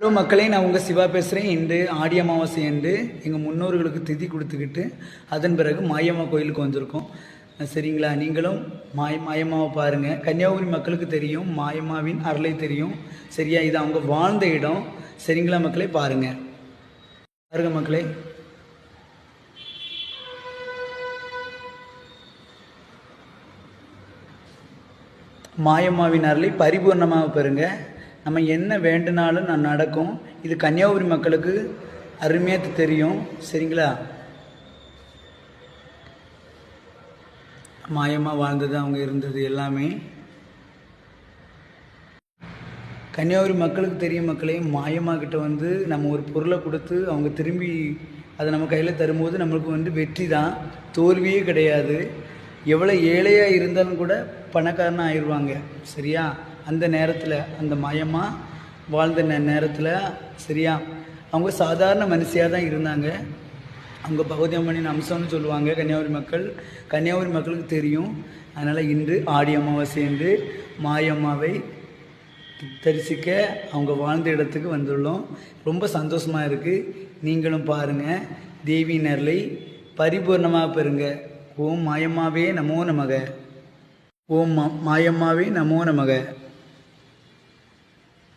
Hello மக்களே, நான் உங்கள் சிவா பேசுகிறேன். இன்று ஆடி அமாவாசை என்று எங்கள் முன்னோர்களுக்கு திதி கொடுத்துக்கிட்டு அதன் பிறகு மாயம்மா கோயிலுக்கு வந்திருக்கோம். சரிங்களா? நீங்களும் மாயம்மாவை பாருங்கள். கன்னியாகுமரி மக்களுக்கு தெரியும், மாயம்மாவின் அருளை தெரியும். சரியா? இது அவங்க வாழ்ந்த இடம். சரிங்களா மக்களே? பாருங்கள் மக்களே. மாயம்மாவின் அருளை பரிபூர்ணமாக பெறுங்க. நம்ம என்ன வேண்டுனாலும் நான் நடக்கும். இது கன்னியாகுமரி மக்களுக்கு அருமையாக தெரியும். சரிங்களா? மாயம்மா வாழ்ந்தது, அவங்க இருந்தது எல்லாமே கன்னியாகுமரி மக்களுக்கு தெரியும். மக்களே, மாயம்மா கிட்ட வந்து நம்ம ஒரு பொருளை கொடுத்து அவங்க திரும்பி அதை நம்ம கையில் தரும்போது நம்மளுக்கு வெற்றி தான், தோல்வியே கிடையாது. எவ்வளோ ஏழையாக இருந்தாலும் கூட பணக்காரனாக ஆயிடுவாங்க. சரியா? அந்த நேரத்தில் அந்த மாயம்மா வாழ்ந்த நேரத்தில் சரியா அவங்க சாதாரண மனுஷியாக தான் இருந்தாங்க. அவங்க பகவதி அம்மனின் அம்சம்னு சொல்லுவாங்க கன்னியாகுமரி மக்களுக்கு தெரியும். அதனால் இன்று ஆடி அமாவாசை என்று மாயம்மாவை தரிசிக்க அவங்க வாழ்ந்த இடத்துக்கு வந்துள்ளோம். ரொம்ப சந்தோஷமாக இருக்குது. நீங்களும் பாருங்கள். தேவி நெருளை பரிபூர்ணமாக பெறுங்க. ஓம் மாயம்மாவே நமோ நமக. ஓம் மாயம்மாவே நமோ நமக.